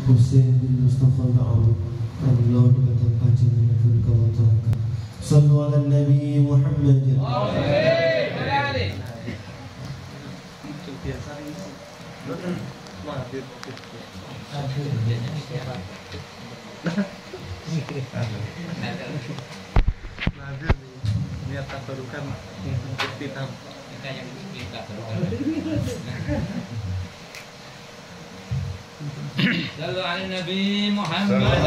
Hussein bin Mustafa Ba'arud Allah dikatakan panjangnya pun kau terangkan. Sallu ala Nabi Muhammad. Niat tabarukan ikhtitam. Sallu ala Nabi Muhammad.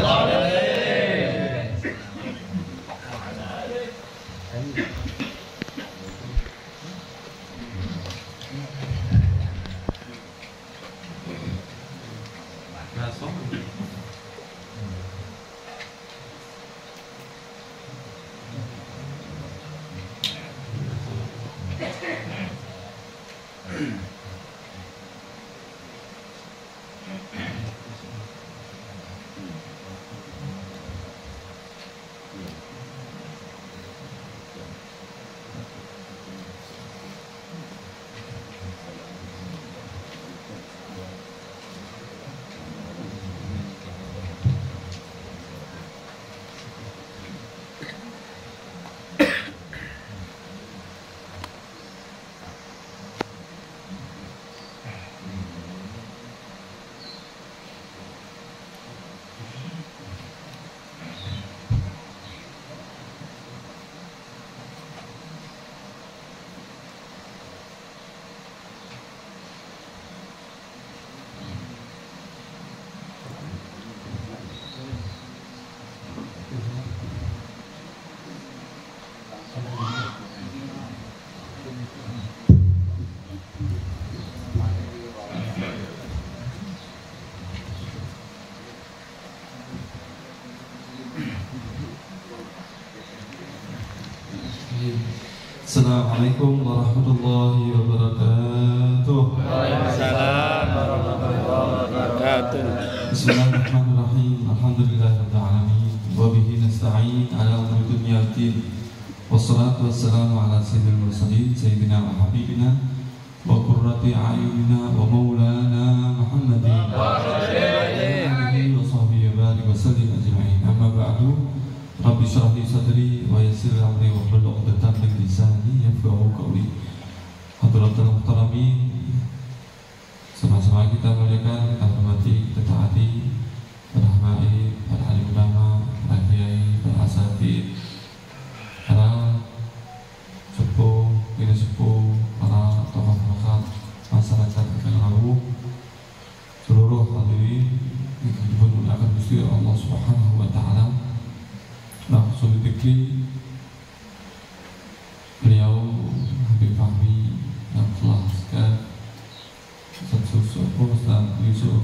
Assalamualaikum warahmatullahi wabarakatuh. Waalaikumsalam warahmatullahi wabarakatuh. Bismillahirrahmanirrahim. Alhamdulillahirabbil alamin wa bihi nasta'in ala umuri dunya waddin. Wassalatu wassalamu ala sayyidil mursalin sayyidina wa habibina wa qurrati a'yunina wa maulana Muhammadin wa alihi wa sahbihi wa barik wa sallim ajma'in. Amma ba'du. Rabbi shrah li sadri wa yassir li amri wa hlul 'uqdatam min lisani yafqahu qawli. Hadratul muhtaramin, sama-sama kita muliakan, kita hormati, kita taati para habaib, para alim ulama, para kiai, para asatidz, para sepuh, bini sepuh, para tokoh masyarakat, masyarakat Kekalawu, seluruh hadirin yang dimuliakan Gusti Allah Subhanahu wa taala. Langsung dikli beliau Habib Fahmi yang telah Ustaz Yusuf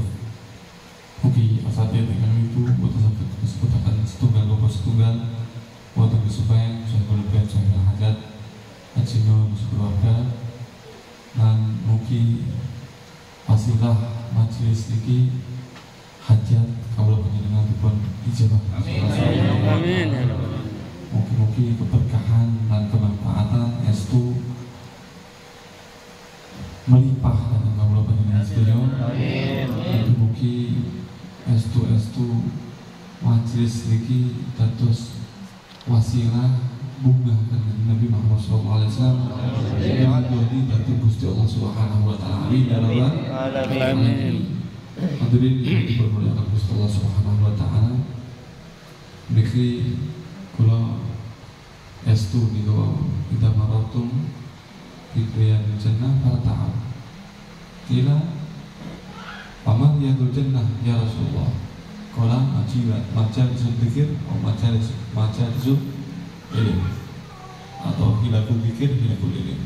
Huki asatidz dengan itu disebut akan setunggal logo setunggal waktu kesubahan saya berlebihan saya hajat ajino sekeluarga dan mungkin pasilah majelis ini hajat kalau penjenengan dipun ijabah. Amin. Mungkin keberkahan dan kemanfaatan estu melimpah dan kaulah penjenengan sedaya. Amin. Mungkin estu majelis niki dados wasilah bunga kanjeng Nabi Muhammad SAW yang jadi dadi Gusti Allah Subhanahu wa taala. Amin. Hadirin yang dimuliakan Gusti Allah Subhanahu wa taala. Niki kula estu niku idza maratum fi riyadil jannah fata'am. Kila paman riyadul jannah ya Rasulullah. Qala majalisul dzikir majalisul ilm atau hilakul dzikir hilakul ilm.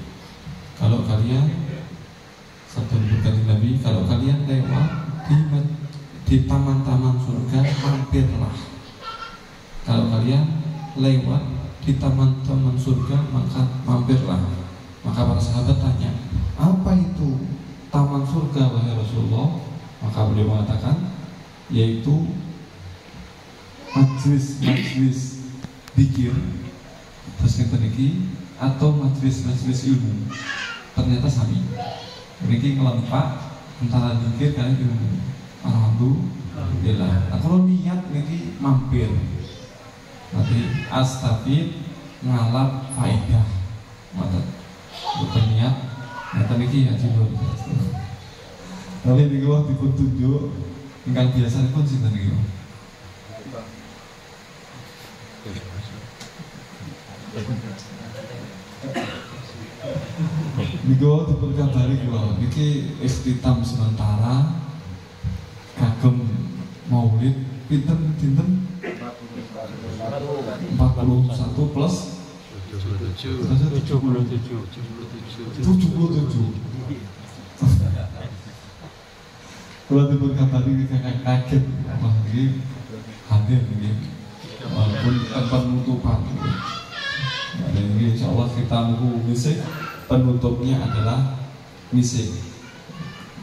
Kalau kalian satu berkata Nabi, kalau kalian lewat di taman-taman surga mampirlah. Kalau kalian lewat di taman-taman surga maka mampirlah. Maka para sahabat tanya, apa itu taman surga wahai Rasulullah? Maka beliau mengatakan, yaitu majlis dzikir terus niki atau majlis ilmu. Ternyata sami. Niki ngelempak antara dzikir kalian ilmu. Alhamdulillah Alhamdulillah. Nah kalau niat niki mampir. Nanti astafid ngalap faidah. Mata bukan niat. Nanti niki ya jujur. Tapi niki waktu dipun tunjuk ingkang biasa pun sinten niki. Niki dipun kabari kula niki ikhtitam sementara kagem maulid pinten 41 plus 77. Kalau dipun kabari kakak kaget wah ini hadir ini walaupun penutupan. Nah, ini insya Allah kita mau musik penutupnya adalah musik.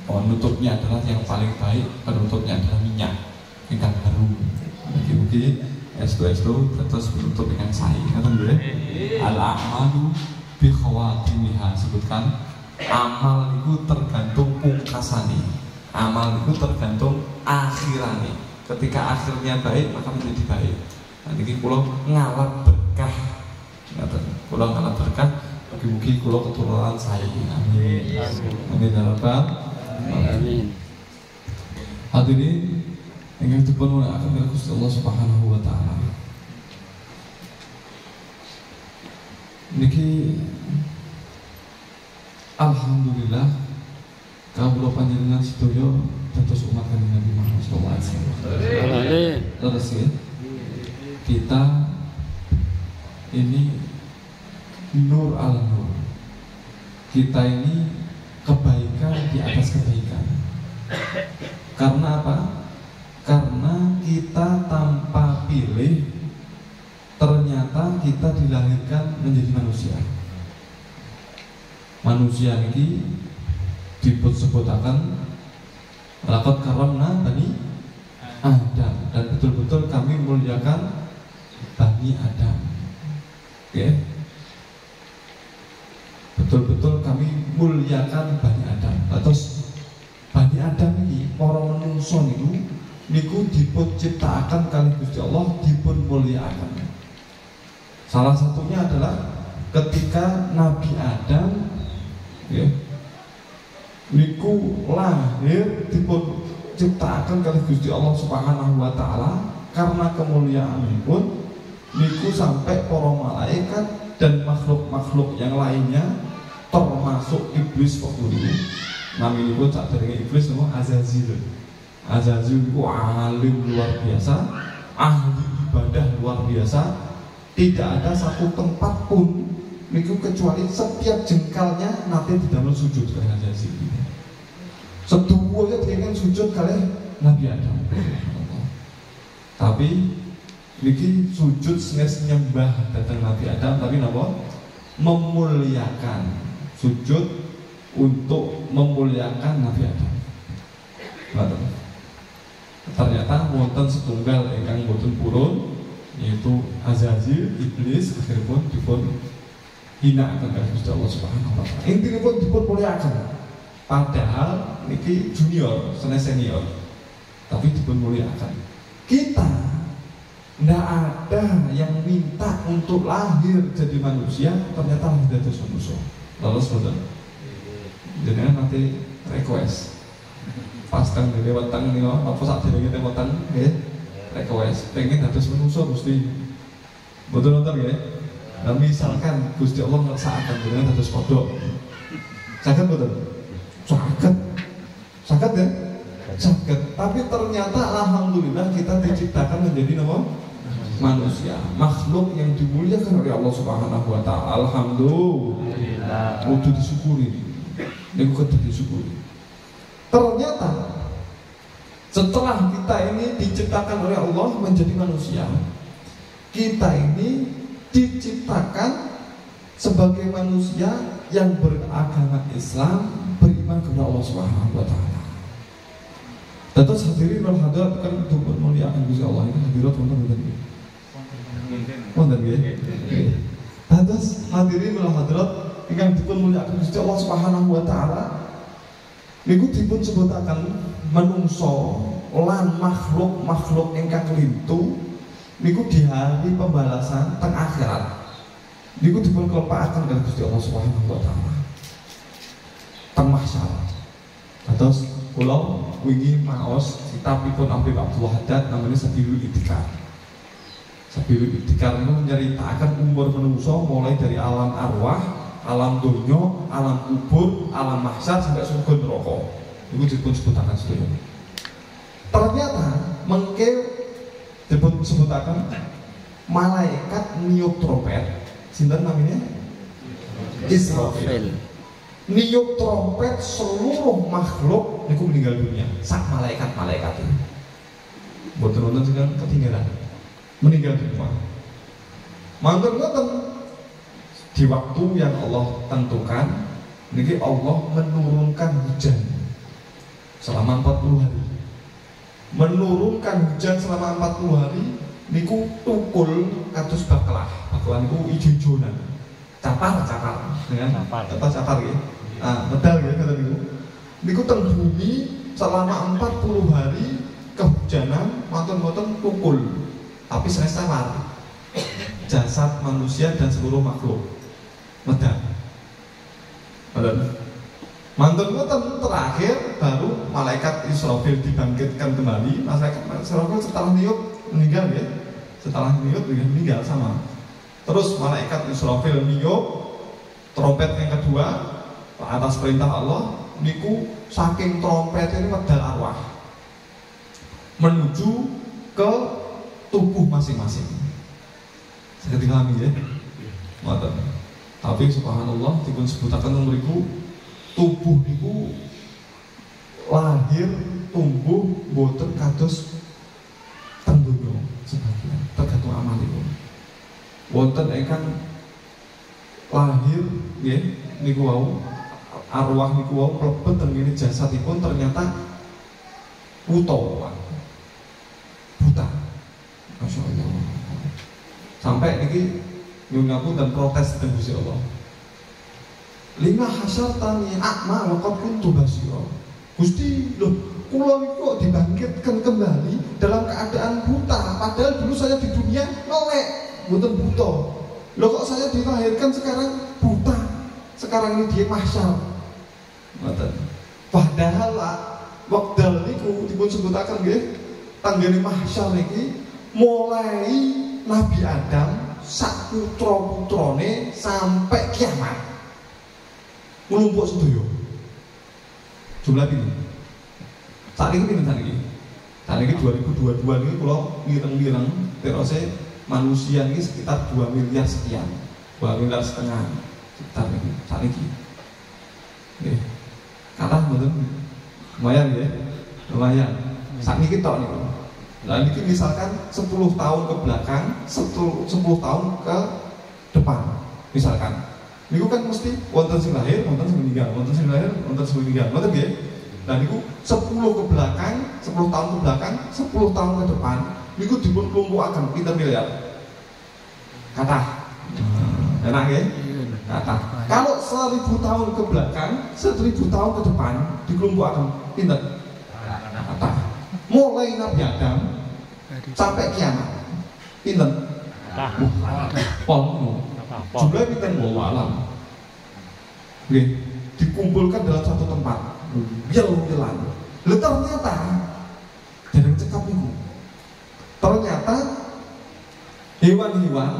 Penutupnya adalah yang paling baik, penutupnya adalah minyak ikan harum. Mungkin estu terus penutup ikan sai. Kata boleh? Al-a'malu bi khawatimiha, sebutkan amal itu tergantung pungkasane. Amal itu tergantung akhirane. Ketika akhirnya baik maka menjadi baik. Nah ini kula ngalap berkah. Kula ngalap berkah. Mugi-mugi kula keturunan saya. Amin. Amin ya rabbal alamin. Hadirin ingin dipun muliakan oleh Gusti Allah Subhanahu wa taala. Niki alhamdulillah kawula panjenengan sedaya dados umat Kanjeng Nabi Muhammad sallallahu alaihi wasallam. Terus ya, kita ini nur al nur. Kita ini kebaikan di atas kebaikan. Karena apa? Karena kita tanpa pilih ternyata kita dilahirkan menjadi manusia. Manusia ini disebutakan laqad karamna bani Adam, dan betul-betul kami muliakan Bani Adam. Oke? Betul-betul kami muliakan Bani Adam. Terus Bani Adam ini para manusia niku dipun ciptakan kali Gusti Allah, dipun muliakan. Salah satunya adalah ketika Nabi Adam ya, niku lahir dipun ciptakan kali Gusti Allah Subhanahu wa taala, karena kemuliaanipun niku sampai para malaikat dan makhluk-makhluk yang lainnya termasuk iblis waktu itu. Naminipun sak derenge iblis nama Azazil. Azazil itu alim luar biasa, ahli ibadah luar biasa. Tidak ada satu tempat pun niku kecuali setiap jengkalnya nanti didamel sujud ke Azazil. Seduwuhe dengan sujud kali Nabi Adam. Tapi niki sujud senes nyembah datang Nabi Adam, tapi napa? Memuliakan. Sujud untuk memuliakan Nabi Adam. Ternyata wonten setunggal ingkang boten purun, yaitu Azazil, iblis, akhiripun dipun hinaaken kaliyan Gusti Allah Subhanahu wa taala. Intinipun dipun muliakan. Padahal niki junior, senior, tapi dipun muliakan. Kita ndak ada yang minta untuk lahir jadi manusia, ternyata lahir dados manusia. Lalu boten. Jenengan nanti request. Pas teng lewat teng niku apa sak derenge lewat teng nggih. Request pengen dados manusia Gusti. Boten wonten nggih. Nah, misalkan Gusti Allah ngersakaken jenengan dados kodhok. Saged boten? Saged ya? Saged. Tapi ternyata alhamdulillah kita diciptakan menjadi nama manusia, makhluk yang dimuliakan oleh Allah Subhanahu wa taala. Alhamdulillah. Kudu disyukuri. Niku kudu disyukuri. Ternyata setelah kita ini diciptakan oleh Allah menjadi manusia, kita ini diciptakan sebagai manusia yang beragama Islam, beriman kepada Allah Subhanahu wa taala. Terus hadirin wal hadirat kan untuk memuliakan Gusti Allah ini hadirat wonten nggih. Terus hadirin wal hadirat ingkang dipun muliakan Gusti Allah Subhanahu wa taala niku dipun sebutaken manungsa lan makhluk ingkang lintu niku di hari pembalasan teng akhirat niku dipun kelepakaken kali Gusti Allah Subhanahu wa taala. Teng mahsyar. Terus kula wingi maos kitabipun Habib Abdul Haddad namanya Sabilul Itikar. Sabilul Itikar niku nyeritaken umur manusa mulai dari alam arwah, alam dunya, alam kubur, alam mahsyar sampai surga neraka. Niku dipun sebutaken sedaya. Ternyata mengke dipun sebutaken malaikat niup trompet. Sinten namanya? Israfil. Niup trompet seluruh makhluk niku meninggal dunia. Sak malaikat-malaikat itu. Mboten wonten sing ketinggalan. Meninggal dunia. Mangken ngoten di waktu yang Allah tentukan niki Allah menurunkan hujan selama 40 hari. Menurunkan hujan selama 40 hari niku tukul kados baklah. Baklah niku ijo-ijonan. Capar dengan capar ya. Ah, medal ya kata niku. Niku teng bumi selama 40 hari kehujanan mboten tukul. Tapi sawar jasad manusia dan seluruh makhluk medal. Mantun ngoten terakhir baru malaikat Israfil dibangkitkan kembali. Malaikat Israfil setelah niup meninggal ya. Setelah niup meninggal sama. Terus malaikat Israfil niup trompet yang kedua atas perintah Allah niku saking trompet ini medal arwah menuju ke tubuh masing-masing. Saya dikalami ya. Ngoten. Tapi subhanallah dipun sebutaken mriku tubuh niku lahir tumbuh boten kados teng donya sebagian tergantung amalipun. Wonten ingkang lahir nggih niku wau arwah niku wau mlebet teng ngene jasadipun ternyata buta. Masya Allah. Sampai niki nyuwun ngapunten dan protes teng Gusti Allah. Lima hasyartani a'ma wa qad kuntu basira. Gusti, loh, kula iki kok dibangkitkan kembali dalam keadaan buta, padahal dulu saya di dunia melek, mboten buta. Loh kok saya dilahirkan sekarang buta? Sekarang ini dia mahsyar. Mboten. Padahal wekdal niku dipun sebutaken nggih, tanggane mahsyar niki mulai Nabi Adam sak putra-putrane sampai kiamat. Melumpuk sedaya. Jumlah ini. Saat ini pinten saat ini? Saat ini 2022 ini kalau ngireng-ngireng terusnya manusia ini sekitar 2 miliar sekian, 2 miliar setengah sekitar ini saat ini. Nih, kata betul, lumayan ya, lumayan. Saat ini kita nih. Nah ini misalkan 10 tahun ke belakang, 10 tahun ke depan, misalkan, ini kan mesti wonten sing lahir, wonten sing meninggal, wonten sing lahir, wonten sing meninggal, wonten ya. Nah ini 10 ke belakang, 10 tahun ke belakang, 10 tahun ke depan, ini dipun lumpuhaken pinten miliar. Kata, enak ya? Kata. Kalau 1000 tahun ke belakang, 1000 tahun ke depan, dilumpuhaken pinten? Kata. Mulai Nabi Adam sampai kiamat pinten? Pol jumlah pinten walam. Nggih, dikumpulkan dalam satu tempat. Yel-yelan. Lalu ternyata dereng cekap niku. Ternyata hewan-hewan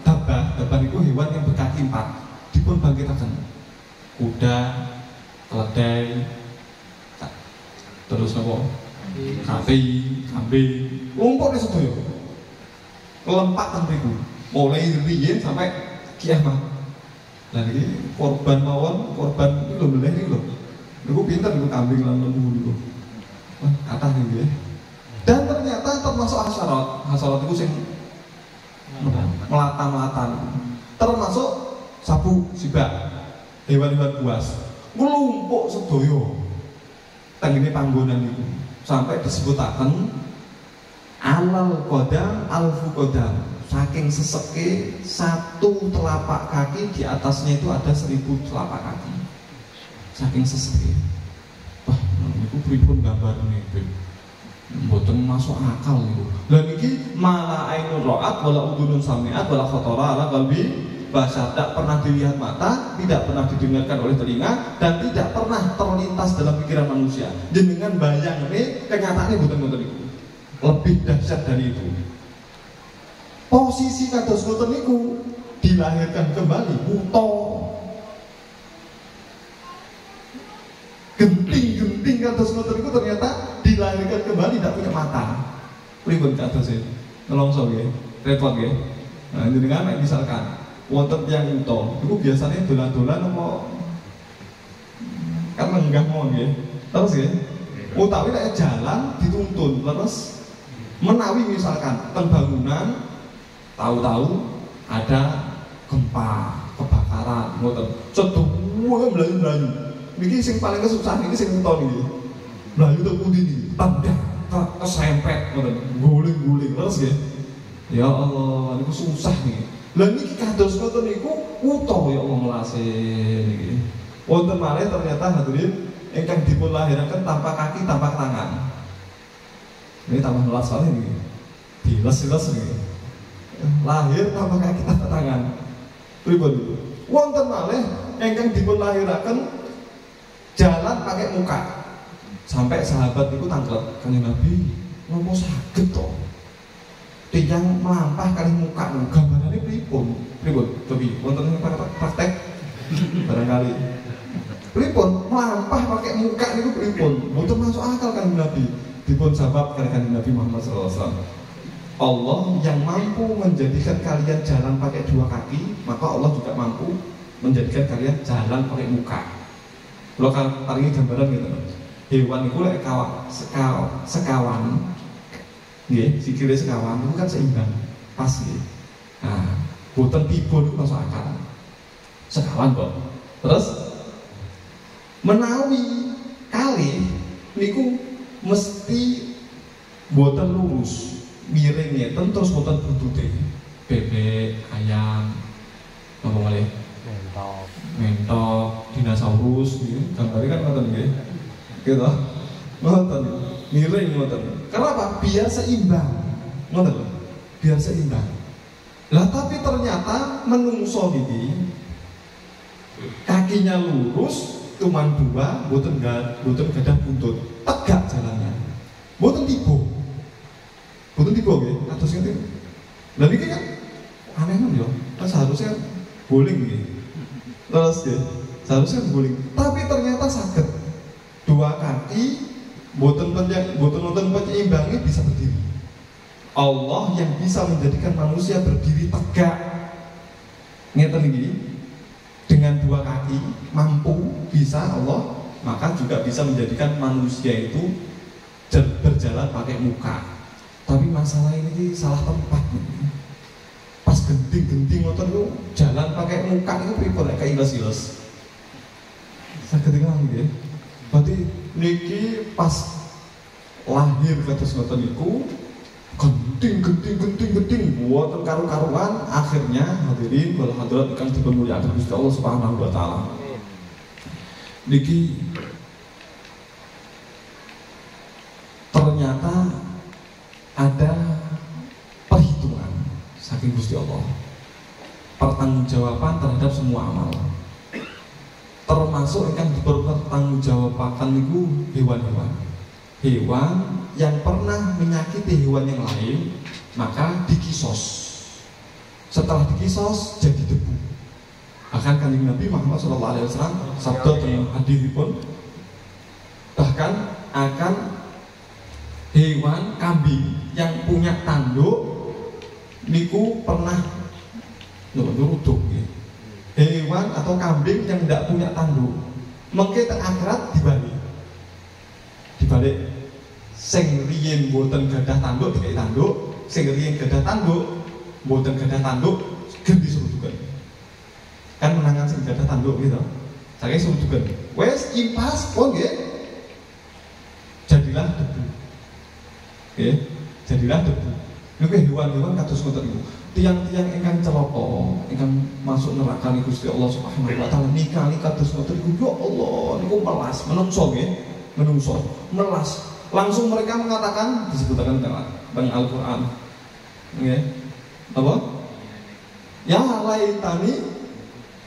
dabah itu hewan yang berkaki 4 dipun bangkitaken. Kuda, keledai, terus apa? Kambing, lumpur di sedaya. Kelempak ten mriku. Mulai riyen sampai kiamat. Lah niki korban mawon, korban iki lho meleh iki lho. Niku pinten niku kambing lan lembu niku. Wah, kathah niku ya. Dan ternyata termasuk hasyarat itu sing melata-melata. Termasuk sapu sibak, hewan-hewan buas. Nglumpuk sedaya. Tengene panggonan niku. Sampai disebutaken alal qadam alfu qadam, saking seseke 1 telapak kaki di atasnya itu ada 1000 telapak kaki, saking seseke. Wah, itu pripun gambarane, Bib? Mboten masuk akal niku. Lah niki mala ainun ra'at wala udhunun sami'at wala khatara ala qalbi bashar. Tidak pernah dilihat mata, tidak pernah didengarkan oleh telinga, dan tidak pernah terlintas dalam pikiran manusia. Jenengan bayangane kenyataane mboten ngoten niku. Lebih dahsyat dari itu. Posisi kados ngoten niku dilahirkan kembali buta. Genting-genting kados ngoten niku ternyata dilahirkan kembali tidak punya mata. Pripun kados e? Nelongso nggih, repot nggih. Nah, jenengan nek misalkan wonten yang utuh, itu biasanya dolan-dolan apa kan lenggah mau nggih. Terus nggih, utawi nek jalan dituntun terus menawi misalkan teng bangunan tahu-tahu ada gempa, kebakaran, ngoten. Ceduh mlayu-mlayu. Niki sing paling kesusahan iki sing utuh niki. Mlayu teng pundi niki? Tandak kesempet ngoten, guling-guling terus nggih. Ya Allah, niku susah niki. Lah niki kados ngoten niku utuh ya Allah melase niki. Wonten malih ternyata hadirin ingkang dipun lahiraken tanpa kaki, tanpa tangan. Ini tambah melas sekali niki. Diles-les niki. Lahir tanpa kaki, tanpa tangan. Pripun niku? Wonten malih ingkang dipun lahiraken jalan pakai muka. Sampai sahabat itu tangkep Kanjeng Nabi, nopo saged to? Tiyang melampah kali muka niku gambarane pripun? Cobi wonten praktek barangkali. Pripun melampah pakai muka niku pripun? Mboten masuk akal Kanjeng Nabi. Dipun jawab kali Kanjeng Nabi Muhammad SAW. Allah yang mampu menjadikan kalian jalan pakai dua kaki, maka Allah juga mampu menjadikan kalian jalan pakai muka. Kalau taringi gambaran gitu, hewan itu lek sekawan, nggih, sikile sekawan itu kan seimbang, pas nggih. Nah, boten tiba itu masuk akal. Sekawan kok. Terus menawi kali niku mesti boten lurus, miring ngeten terus boten buntute. Bebek, ayam, apa malih? Mentok, dinosaurus, gitu. Gambarnya kan ngoten nggih. Gitu. Ngoten. Miring ngoten. Kenapa? Biar seimbang. Ngoten. Biar seimbang. Lah tapi ternyata menungso iki kakinya lurus, cuman dua, boten gadah buntut. Tegak jalannya. Boten tiba. Boten tiba nggih. Atus ngene. Lah niki kan aneh kan yo. Kan seharusnya guling nggih. Terus ya, seharusnya guling. Tapi ternyata sakit. Dua kaki, boten penyeimbangi bisa berdiri. Allah yang bisa menjadikan manusia berdiri tegak. Ngeten iki. Dengan dua kaki mampu bisa Allah, maka juga bisa menjadikan manusia itu berjalan pakai muka. Tapi masalah ini salah tempat nih. Pas genting-genting motor itu jalan pakai muka itu pripun kayak iles-iles. Saged nggih. Berarti niki pas lahir kados ngoten niku genting buatan karu-karuan, akhirnya hadirin wal hadirat ingkang dipunmulyakaken Gusti Allah Subhanahu wa taala. Niki ternyata ada perhitungan saking Gusti Allah, pertanggungjawaban terhadap semua amal, termasuk yang dipertanggungjawabakan itu hewan-hewan yang pernah menyakiti hewan yang lain, maka dikisos. Setelah dikisos jadi debu. Bahkan Kanjeng Nabi Muhammad SAW sabda dalam hadisipun, bahkan akan hewan kambing yang punya tanduk niku pernah nuruduk ya. Hewan atau kambing yang tidak punya tanduk mengke teng akhirat dibalik sing riyen mboten gadah tanduk dikai tanduk, sing riyen gadah tanduk mboten gadah tanduk ganti surudukan. Kan menangan sing gadah tanduk gitu. Saking surudukan. Wes impas pun nggih. Jadilah debu. Nggih, jadilah debu. Niku hewan-hewan kados ngoten niku. Tiang-tiang ingkang celaka, ingkang masuk neraka niku Gusti Allah Subhanahu wa taala nikali kados ngoten niku. Ya Allah, niku melas menungso nggih, menungso. Melas Langsung mereka mengatakan, disebutkan tentang Al-Quran, ya, apa? Ya laitani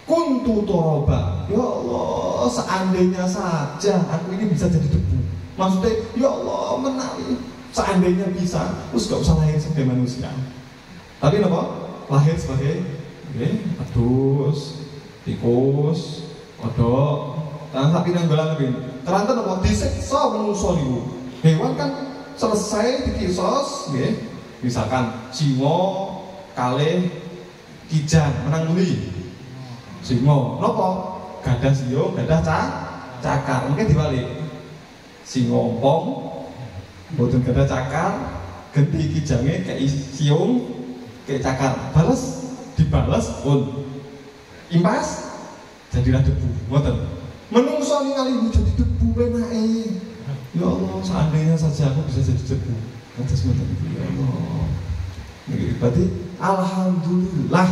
kuntu toroba. Ya Allah, seandainya saja aku ini bisa jadi debu. Maksudnya, ya Allah menang. Seandainya bisa, terus gak usah lahir sebagai manusia. Tapi apa? Lahir sebagai pedus, tikus, kodok, dan sapi nang golan lebih. Ternyata apa? Disiksa manusia niku. Hewan kan selesai dikisos, nggih. Misalkan singo, kalih, kijang menang beli. Singo, nopo? Gadah siung, gadah cakar. Mungkin dibalik. Singo ompong, boten gadah cakar, ganti kijange kayak siung, kayak cakar. Dibalas pun impas, jadilah debu. Ngoten. Menungso ningali jadi debu enake. Ya Allah, seandainya saja aku bisa jadi debu. Atas mata itu, ya Allah. Berarti alhamdulillah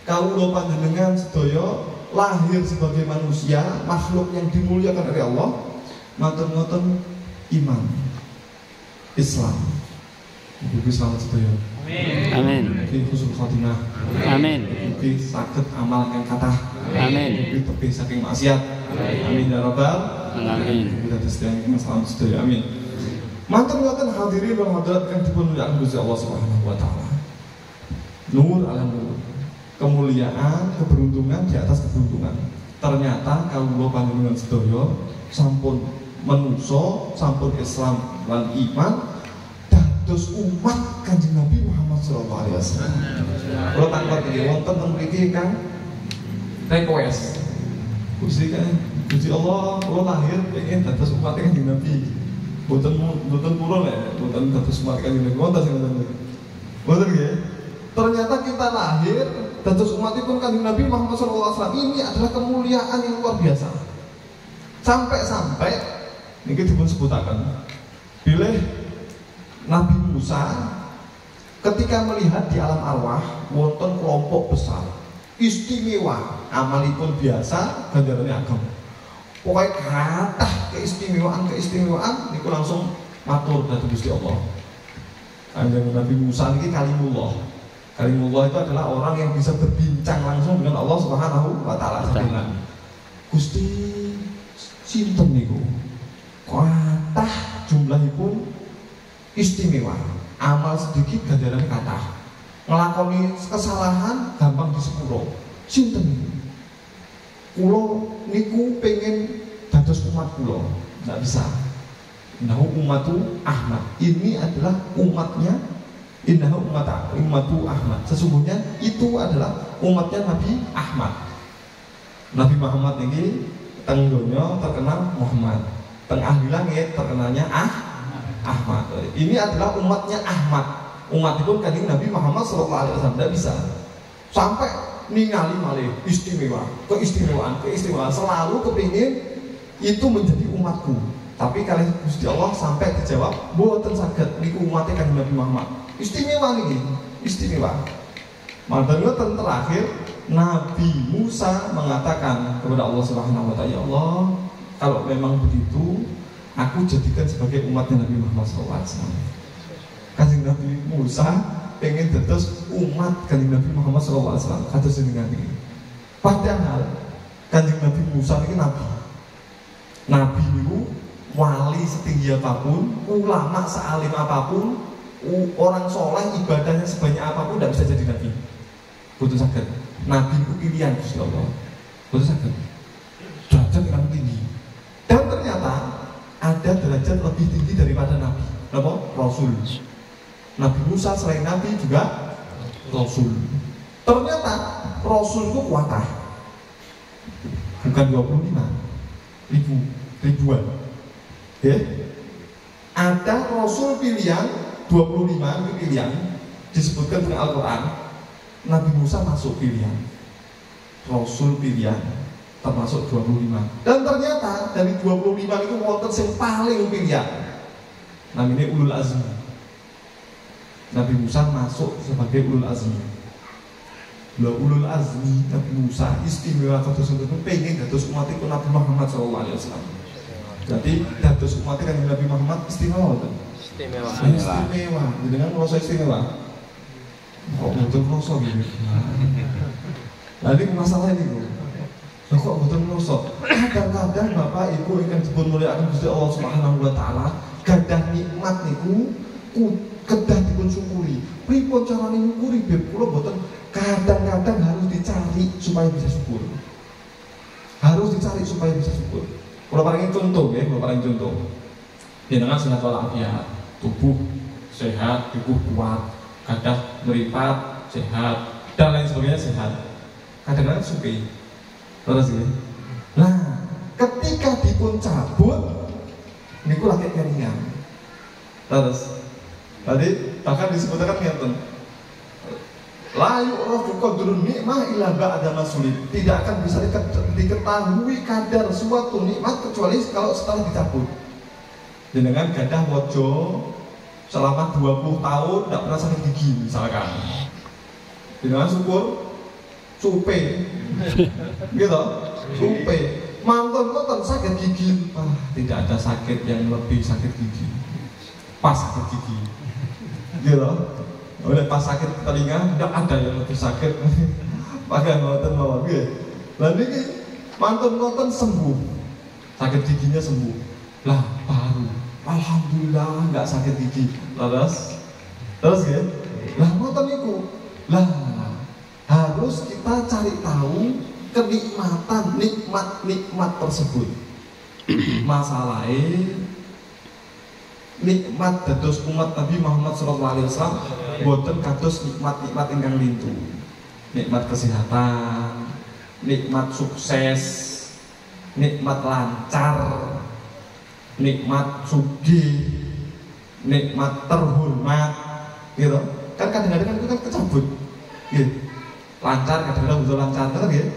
kawula panjenengan sedaya lahir sebagai manusia, makhluk yang dimuliakan oleh Allah. Matur-matur iman Islam. Mugi selamat sedaya. Amin. Mugi husnul khotimah. Amin. Mugi saged amal kang kathah. Amin. Mugi tebih saking maksiat. Amin ya rabbal Amin. kita sedaya selamat sedaya. Amin. Matur-matur hadirin wal hadirat kang dipunmulyakaken Gusti Allah Subhanahu wa taala. Nur ala nur. Kemuliaan, keberuntungan di atas keberuntungan. Ternyata kawula panjenengan sedaya sampun menungso, sampun Islam lan iman dados umat Kanjeng Nabi Muhammad sallallahu alaihi wasallam. Kula takon iki wonten teng mriki Kang request. Gusti Allah, kula lahir pengen dados umat Kanjeng Nabi. Boten purun ya, boten dados umat Kanjeng Nabi. Wonten sing ngoten. Boten nggih. Ternyata kita lahir dados umatipun Kanjeng Nabi Muhammad sallallahu alaihi wasallam. Ini adalah kemuliaan yang luar biasa. Sampai niki dipun sebutaken. Bilih Nabi Musa ketika melihat di alam arwah wonten kelompok besar istimewa, amalipun biasa, ganjarane agam. Pokoknya kathah keistimewaan niku langsung matur dhateng Gusti Allah. Kanjeng Nabi Musa niki kalimullah. Kalimullah itu adalah orang yang bisa berbincang langsung dengan Allah Subhanahu wa taala. Gusti sinten niku? Kathah jumlahipun istimewa. Amal sedikit ganjaran kathah. Ngelakoni kesalahan gampang disepuro. Sinten niku? Kula niku pengen dados umat kula. Enggak bisa. Innahu ummatu Ahmad. Ini adalah umatnya Innahu ummatu Ahmad. Sesungguhnya itu adalah umatnya Nabi Ahmad. Nabi Muhammad ini teng donya terkenal Muhammad, teng ahli langit terkenalnya Ahmad. Ini adalah umatnya Ahmad. Umat itu Kanjeng Nabi Muhammad sallallahu alaihi wasallam. Tidak bisa sampai ningali malih istimewa, keistimewaan selalu kepingin itu menjadi umatku. Tapi kali Gusti Allah sampai dijawab, mboten saged niku umatnya Kanjeng Nabi Muhammad. Istimewa niki, istimewa. Mantan terakhir Nabi Musa mengatakan kepada Allah Subhanahu wa taala, "Ya Allah, kalau memang begitu, aku jadikan sebagai umatnya Nabi Muhammad SAW." Kanjeng Nabi Musa pengen dados umat Kanjeng Nabi Muhammad SAW. Kados jenengan iki. Padahal Kanjeng Nabi Musa ini Nabi niku wali setinggi apapun, ulama sealim apapun, orang soleh ibadahnya sebanyak apapun tidak bisa jadi nabi. Betul sakit. Nabi itu pilihan Gusti Allah. Betul sakit. Derajat yang tinggi. Dan ternyata ada derajat lebih tinggi daripada nabi. Apa? Rasul. Nabi Musa selain nabi juga rasul. Ternyata rasul itu kuatah. Bukan 25 ribuan. Ya. Ada rasul pilihan 25 pilihan disebutkan dengan Al-Quran. Nabi Musa masuk pilihan, Rasul pilihan termasuk 25. Dan ternyata dari 25 itu wonten yang paling pilihan, namanya Ulul Azmi. Nabi Musa masuk sebagai Ulul Azmi. Ulul Azmi Nabi Musa istimewa kados itu pengen dados umat Nabi Muhammad SAW. Jadi dados umat Kanjeng Nabi Muhammad istimewa betul. Istimewa. Dengan merasa istimewa. Kok betul merasa gitu. Jadi masalah ini kok betul merasa. Kadang-kadang Bapak Ibu ingkang dipun mulyakaken Gusti Allah Subhanahu wa taala, gadah nikmat niku kedah dipun syukuri. Pripun carane nyukuri beb kula boten kadang-kadang harus dicari supaya bisa syukur. Harus dicari supaya bisa syukur. Kalau paling contoh ya, kalau paling contoh, jenengan sehat walafiat, tubuh sehat, tubuh kuat, gadah meripat, sehat, dan lain sebagainya sehat. Kadang-kadang suki, terus ya. Nah, ketika dipun cabut, niku lagi kelingan. Terus, tadi bahkan disebutkan ngeten. La yu'rafu qadrun nikmah illa ba'da masulit. Tidak akan bisa diketahui kadar suatu nikmat kecuali kalau setelah dicabut. Dengan gadah wojo selama 20 tahun tidak pernah sakit gigi misalkan. Dengan syukur supe. Gitu. Supe. Mantan kotor sakit gigi. Tidak ada sakit yang lebih sakit gigi. Pas sakit gigi. Gitu. Oleh pas sakit telinga, tidak ada yang lebih sakit. Pakai ngoten mawon nggih. Lah niki mantun ngoten sembuh. Sakit giginya sembuh. Lah baru alhamdulillah enggak sakit gigi. Terus ya. Lah ngoten niku. Lah harus kita cari tahu kenikmatan nikmat tersebut. Masalahnya nikmat dados umat Nabi Muhammad SAW boten kados nikmat-nikmat ingkang lintu. Nikmat kesehatan, nikmat sukses, nikmat lancar, nikmat sugih, nikmat terhormat, gitu. Kan kadang-kadang itu kan kecabut, gitu. Lancar kadang-kadang betul lancar, kan gitu.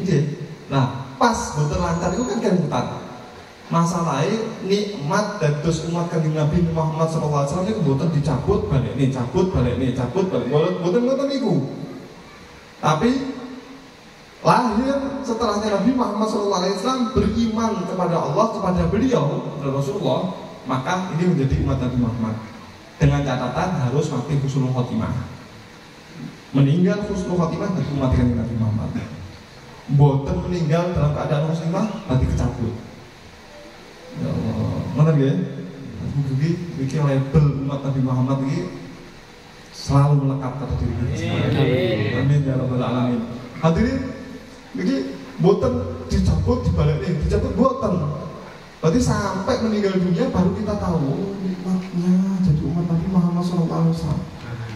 Gitu. Nah, pas betul lancar itu kan kemutan. Masalahnya nikmat dados umat Kanjeng Nabi Muhammad SAW itu boten dicabut balik nih, cabut balik nih, cabut balik. Boten niku. Tapi lahir setelahnya Nabi Muhammad SAW beriman kepada Allah, kepada beliau, kepada Rasulullah, maka ini menjadi umat Nabi Muhammad. Dengan catatan harus mati husnul khotimah. Meninggal husnul khotimah dari umat Kanjeng Nabi Muhammad. Boten meninggal dalam keadaan husnul berarti kecabut. Ya Allah, mana ya? Begini label umat Nabi Muhammad ini selalu melekat pada diri kita. Amin ya rabbal alamin. Hadirin, begini boten dicabut dibalik nih, dicabut boten. Berarti sampai meninggal dunia baru kita tahu nikmatnya jadi umat Nabi Muhammad SAW.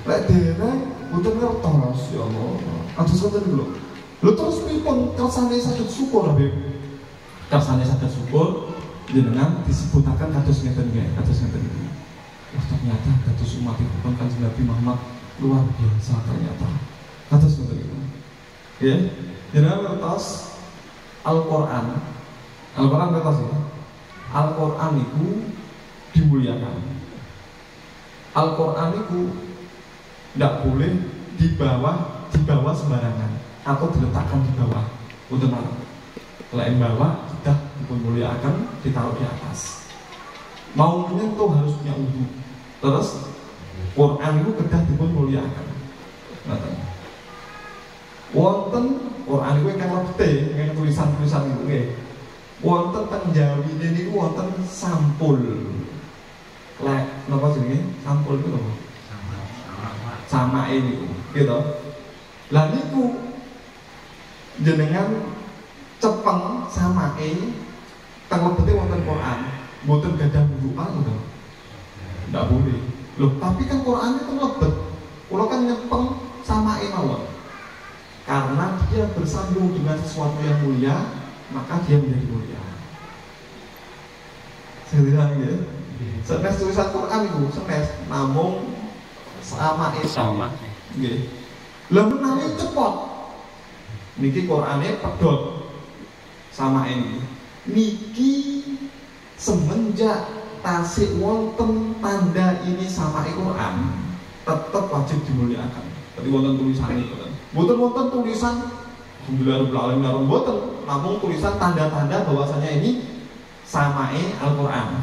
Lek dereng boten ngertos ya Allah. Kados ngoten dulu. Lho terus pripun kersane saged syukur Habib? Kersane saged syukur jenengan disebutakan kados ngeten nggih, kados ngeten iki. Wah ternyata kados umat Kanjeng Nabi Muhammad luar biasa ternyata. Kados ngeten iki. Ya, jenengan ngertos Al-Qur'an. Al-Qur'an ngertos ya. Al-Qur'an itu dimuliakan. Al-Qur'an itu tidak boleh dibawa sembarangan atau diletakkan di bawah. Udah selain bawah sudah dimuliakan, ditaruh di atas. Mau menyentuh harus punya wudu. Terus Quran itu kedah dimuliakan. Wonten Quran itu kan lebih dengan tulisan-tulisan itu nggih. Wonten penjawine niku wonten sampul. Lek napa jenenge? Sampul itu lho. Sama ini gitu. Lah niku jenengan cepeng sama terlebetnya wonten Quran, boten gadah wudu'an udah, tidak boleh. Loh, tapi kan Quran itu lebet, kalau kan nyepeng sama mawon, karena dia bersambung dengan sesuatu yang mulia, maka dia menjadi mulia. Saya bilang ya, senes tulisan Quran itu, senes, namun sama. Lalu namanya cepot, niki Qurannya pedot. Sama ini niki semenjak tasik wonten tanda ini sama Quran tetap wajib dimuliakan. Tadi wonten tulisan itu kan. Wonten tulisan alhamdulillah rabbil alamin, wonten namun tulisan tanda-tanda bahwasanya ini samae Al-Qur'an.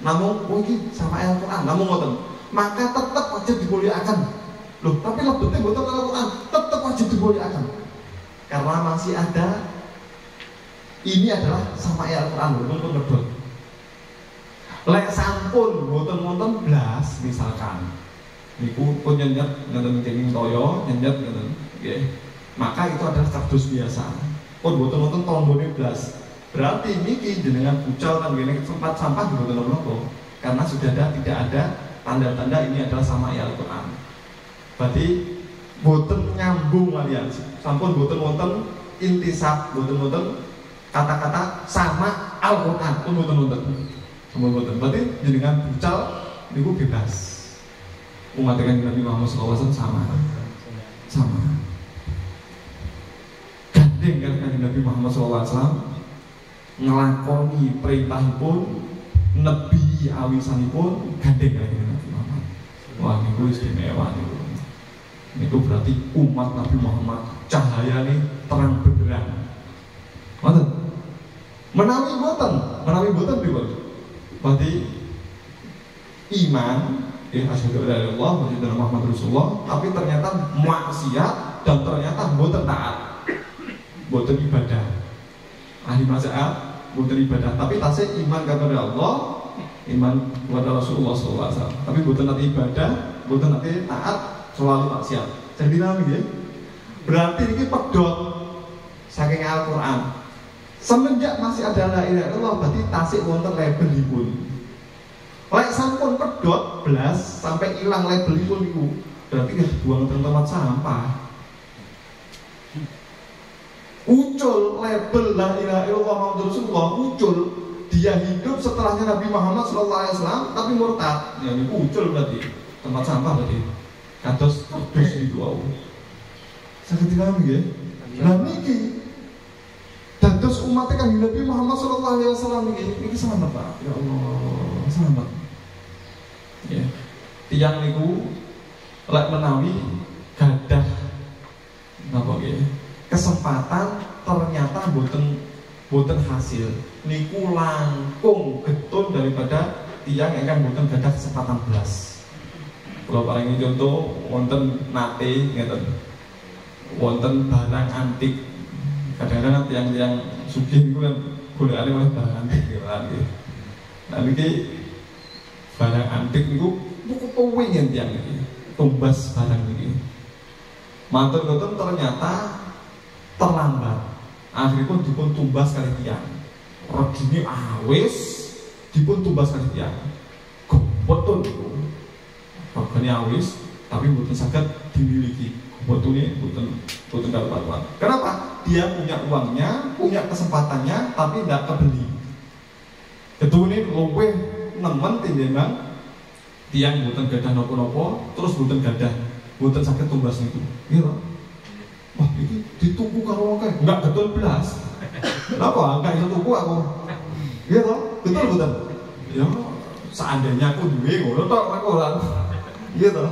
Namun mungkin samae Al-Qur'an, namun ngoten. Maka tetap wajib dimuliakan. Loh, tapi lebetnya mboten Al-Qur'an, tetap wajib dimuliakan. Karena masih ada ini adalah samae Al-Qur'an, mboten lebet. Lek sampun mboten blas misalkan. Niku pun nyenyet ngeten kenging toyo, nyenyet ngeten. Nggih. Maka itu adalah kardus biasa. Pun mboten tombone blas. Berarti niki jenengan bucal kan ngene tempat sampah mboten nopo. Karena sudah tidak ada tanda-tanda ini adalah samae Al-Qur'an. Berarti mboten nyambung kalian. Sampun mboten wonten intisab, mboten kata-kata sama Al-Qur'an pun mboten. Mboten. Berarti jenengan bucal niku bebas. Umat Nabi Muhammad SAW sama. Gandeng kan Nabi Muhammad SAW ngelakoni perintahipun, nebi awisanipun gandeng kan Nabi Muhammad. Wah, niku istimewa niku. Niku berarti umat Nabi Muhammad cahaya nih terang benderang. Mboten. Menawi boten pripun? Berarti iman asyhadu an la ilaha illallah wa asyhadu anna Muhammadar Rasulullah, tapi ternyata maksiat dan ternyata mboten taat. Mboten ibadah. Ahli maksiat mboten ibadah, tapi tasih iman kepada Allah, iman kepada Rasulullah SAW. Tapi mboten nanti ibadah, mboten nanti taat, selalu maksiat. Jadi nami ya. Berarti ini pedot saking Al-Qur'an. Semenjak masih ada la ilaha illallah berarti tasik wonten labelipun. Lek sampun pedot blas sampai hilang labelipun niku, berarti dibuang ke tempat sampah. Muncul label la ilaha illallah Muhammadur Rasulullah, muncul dia hidup setelahnya Nabi Muhammad SAW tapi murtad. Ya niku muncul berarti tempat sampah berarti. Kados kardus niku wau. Saged kami nggih. Lah niki dados umat Kanjeng Nabi Muhammad SAW niki selamat Pak. Ya Allah, selamat. Ya. Tiyang niku lek menawi gadah napa nggih? Kesempatan ternyata boten hasil. Niku langkung getun daripada tiyang ingkang boten gadah kesempatan blas. Kula paringi contoh wonten nate ngeten. Wonten barang antik. Kadang-kadang tiang-tiang sugih niku kan golekane malah barang antik nggih. Nah niki barang antik niku buku pengin tiang niki. Tumbas barang niki. Matur ngoten ternyata terlambat. Akhiripun dipun tumbas kali tiang. Regine awis dipun tumbas kali tiang. Betul niku. Regane awis tapi mboten saged dimiliki. Betulnya bukan karuan. Kenapa? Dia punya uangnya, punya kesempatannya, tapi tidak kebeli. Ketune luwih nemen tinimbang tiang bukan gadah nopo-nopo, terus bukan gadah, bukan sakit tumbas niku. Iya. Wah, ini dituku karo akeh, enggak betul belas. Kenapa? Enggak iso tuku aku. Iya toh? Betul. Ya, seandainya aku duwe ngono tok aku ora. Iya toh?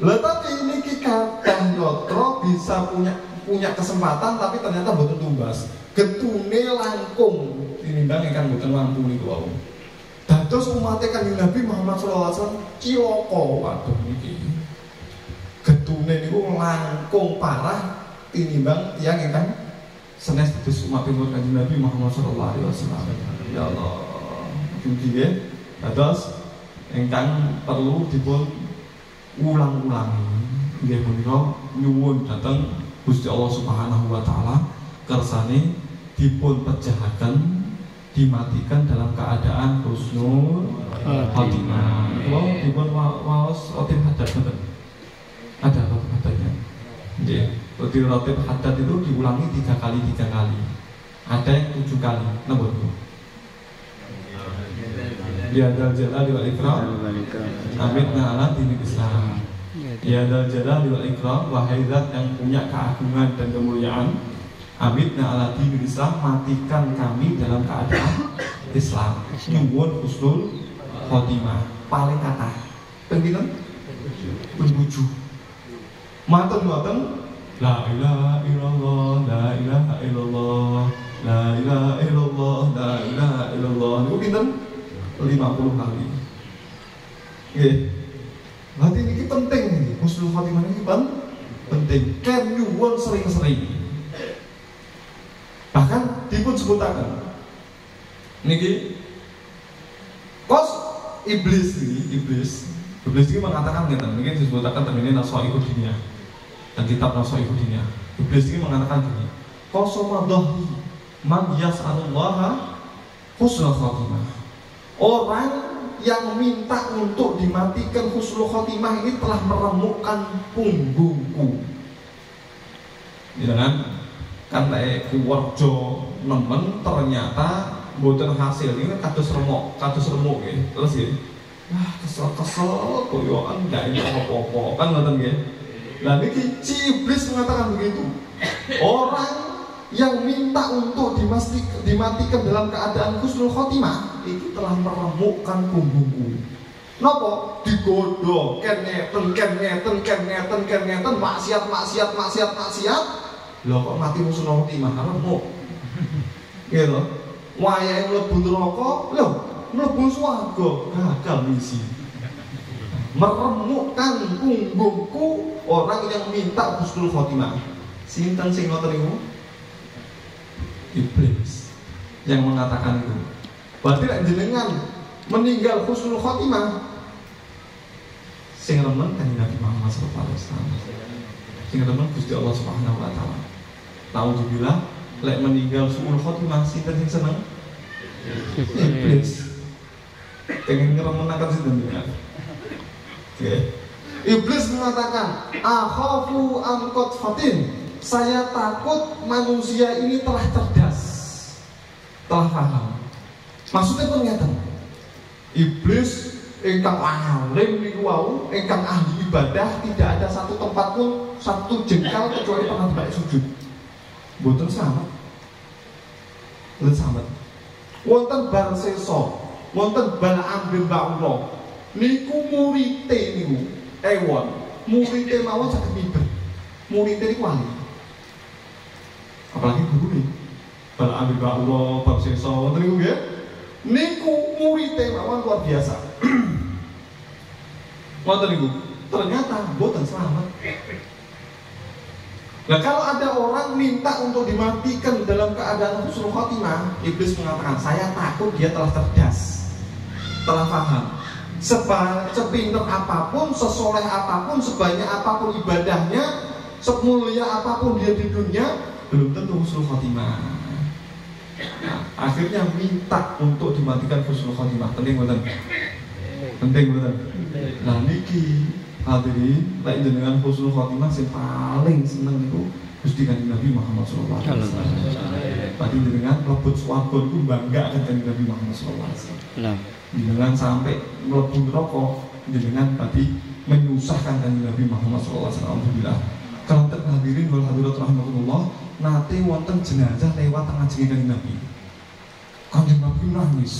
Lah tapi ini kadang yotro bisa punya kesempatan tapi ternyata boten tumbas. Getune langkung tinimbang ingkang boten mampu niku wau. Dados umat Kanjeng Nabi Muhammad SAW cilaka waduh niki. Getune niku langkung parah tinimbang tiyang ingkang senes dados umat Kanjeng Nabi Muhammad SAW. Ya Allah. Mugi nggih dados ingkang perlu dipun ulang-ulangi nggih menika nyuwun dhateng Gusti Allah Subhanahu wa taala kersane dipun pejahaken dimatikan dalam keadaan husnul khotimah. Kalau dipun waos rotib haddad betul. Ada rotib haddadnya. Nggih, rotib haddad itu diulangi 3 kali. Ada yang 7 kali. Napa niku? Ya dal jalal wal ikram amitna ala dinil Islam. Ya dal jalal wal ikram, wahai zat yang punya keagungan dan kemuliaan, amitna ala dinil Islam, matikan kami dalam keadaan Islam. Nyuwun husnul khotimah. Paling kathah pinten? Penbuju. Matur ngoten, la ilaha illallah, la ilaha illallah, La ilaha illallah, la ilaha illallah. Niku pinten? 50 kali. Nggih. Berarti ini penting nih, husnul khotimah ini penting. Ken nyuwun sering-sering. Bahkan dipun sebutaken niki kos iblis ini mengatakan ngeten, niki disebutaken tengene Nasaihu Diniyah dan kitab Nasaihu Diniyah. Iblis ini mengatakan gini, qasamadhahi man yas'alullaha husnul khotimah. Orang yang minta untuk dimatikan husnul khotimah ini telah meremukkan punggungku. Jangan kan keluarga nemen ternyata mboten hasil ini kados remuk nggih. Terus nggih. Wah, kesel koyokan ndak enak apa-apa. Kan ngoten nggih. Lah niki si iblis mengatakan begitu. Orang yang minta untuk dimatikan dalam keadaan husnul khotimah itu telah meremukkan punggungku. Napa? Digodho ken ngeten maksiat. Lho kok mati husnul khotimah remuk. Nggih lho. Wayahe mlebu neraka, lho mlebu swarga, gagal misi. Meremukkan punggungku orang yang minta husnul khotimah. Sinten sing ngoten niku? Iblis yang mengatakan itu. Berarti nek jenengan meninggal husnul khotimah, sing remen kan Nabi Muhammad sallallahu alaihi wasallam. Sing remen Gusti Allah Subhanahu wa taala. Nauzubillah, lek meninggal suul khotimah sinten sing seneng? Iblis. Pengen ngeremenaken sinten ya? Oke. Iblis mengatakan, "Akhafu an qad fatin." Saya takut manusia ini telah cerdas, telah paham. Maksudnya pun ngeten. Iblis ingkang alim niku wau, ingkang ahli ibadah, tidak ada satu tempat pun satu jengkal kecuali pernah baik sujud. Mboten slamet. Mboten slamet. Wonten bar sesa, wonten Bal'am bin Ba'ura. Niku murite niku ewon. Murite mawon saged miber. Murite niku ahli. Apalagi guru nih, Bal'am bin Ba'ura, bab sesa wonten niku nggih. Niku murite mawon luar biasa. Wonten niku ternyata mboten slamet. Nah kalau ada orang minta untuk dimatikan dalam keadaan husnul khotimah, iblis mengatakan, saya takut dia telah cerdas, telah paham. Sepinter apapun, sesoleh apapun, sebanyak apapun ibadahnya, semulia apapun dia di dunia, belum tentu husnul khotimah. Nah, akhirnya minta untuk dimatikan husnul khotimah. Penting betul. Penting betul. Nah niki hadirin, lek jenengan husnul khotimah sing paling seneng niku Gusti Kanjeng Nabi Muhammad sallallahu alaihi wasallam. Pati jenengan mlebet swarga niku bangga kan Kanjeng Nabi Muhammad sallallahu alaihi wasallam. Jenengan sampai mlebu neraka, jenengan pati menyusahkan Kanjeng Nabi Muhammad sallallahu alaihi wasallam. Alhamdulillah. Kanten hadirin wal hadirat rahimakumullah, nate wonten jenazah lewat tengah jeneng Kanjeng Nabi. Kanjeng Nabi nangis.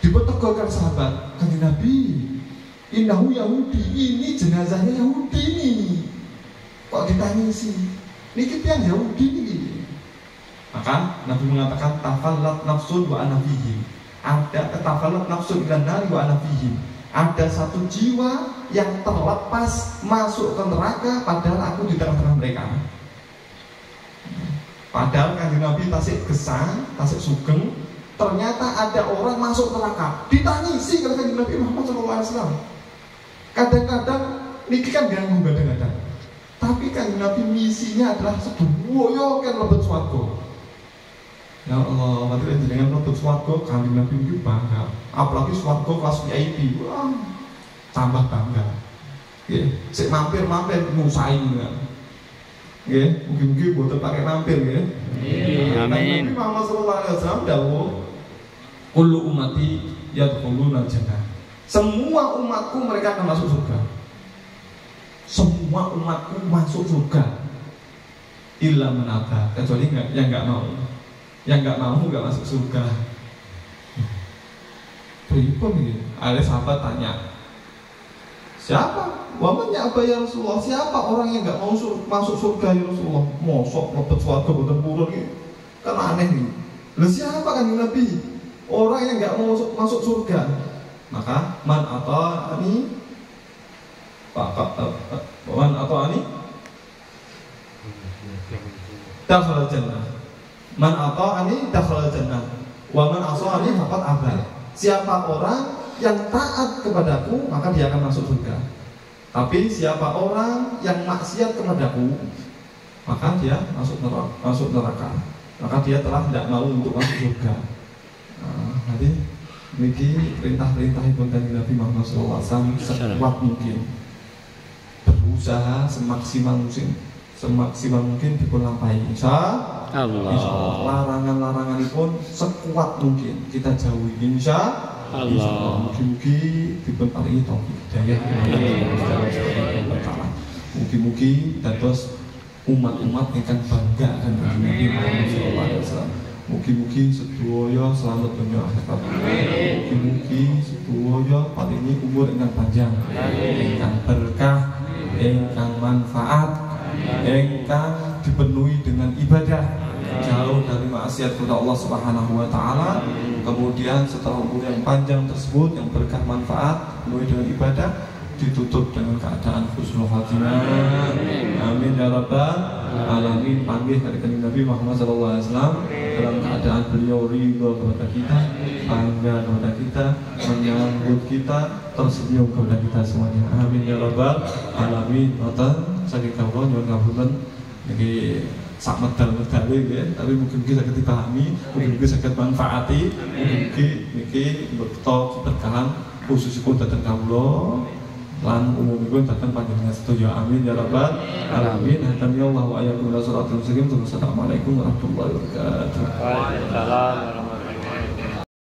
Dipetegorkan sahabat, Kanjeng Nabi, innahu Yahudi, ini jenazahnya Yahudi nih. Kok ditangisi? Niki tiang Yahudi nih. Maka Nabi mengatakan tafallat nafsun wa ana fihim. Ada tafallat nafsun ilan nari wa ana fihim. Ada satu jiwa yang terlepas masuk ke neraka padahal aku di tengah-tengah mereka. Padahal Kanjeng Nabi tasik gesang, tasik sugeng, ternyata ada orang masuk neraka. Ditangisi oleh Kanjeng Nabi Muhammad SAW. Kadang-kadang niki kan ganggu kadang-kadang. Tapi kan Nabi misinya adalah sedoyo kan lebet swarga. Ya Allah, materi jenengan lebet swarga Kanjeng Nabi itu bangga. Apalagi swarga kelas VIP. Wah, tambah bangga. Nggih, sik mampir-mampir ngusahain kan. Nggih, mungkin-mungkin boten pakai mampir nggih. Amin. Nabi Muhammad sallallahu alaihi wasallam dawuh, kullu ummati yadkhuluna jannah. Semua umatku mereka akan masuk surga. Semua umatku masuk surga. Illa man aba, kecuali yang enggak mau. Yang enggak mau enggak masuk surga. Pripun iki? Ada sahabat tanya, siapa? Waman ya apa ya Rasulullah? Siapa orang yang enggak mau masuk surga ya Rasulullah? Mosok mlebet swarga boten purun iki. Kan aneh nih. Lah siapa kan Nabi? Orang yang nggak mau masuk surga. Maka man ata'ani dakhala jannah. Man ata'ani dakhala jannah. Wa man asani faqad aba. Siapa orang yang taat kepadaku, maka dia akan masuk surga. Tapi siapa orang yang maksiat kepadaku, maka dia masuk neraka. Maka dia telah tidak mau untuk masuk surga. Nah, nanti niki perintah-perintahipun dari Nabi Muhammad SAW sekuat mungkin, berusaha semaksimal mungkin dipun lampahi. Insya Allah. Larangan-larangan pun sekuat mungkin kita jauhi. Insya Allah. Mungkin dipun paringi taufik hidayah. Mungkin dados umat-umat ingkang bangga kan Nabi Muhammad SAW. Mungkin sedaya selamat dunia akhirat. Mungkin sedaya paringi umur ingkang panjang, ingkang berkah, ingkang manfaat, ingkang dipenuhi dengan ibadah, jauh dari maksiat kepada Allah Subhanahu wa taala. Kemudian setelah umur yang panjang tersebut yang berkah manfaat, penuhi dengan ibadah, ditutup dengan keadaan husnul khatimah. Amin ya rabbal alamin. Panggil dari Nabi Muhammad SAW dalam keadaan beliau ridho kepada kita, bangga kepada kita, menyambut kita, tersenyum kepada kita semuanya. Amin ya rabbal alamin. Nonton sakit kawula nyuwun ngapunten niki sak medal-medal nggih, tapi mungkin kita dipahami, mungkin saged manfaati, mungkin niki bekto keberkahan khususipun dhateng kawula lan umumipun dhateng panjenengan sedaya. Amin ya rabbal alamin. Hadanallahu wa iyyakum ila shiratal mustaqim. Assalamualaikum warahmatullahi wabarakatuh. Waalaikumsalam warahmatullahi wabarakatuh.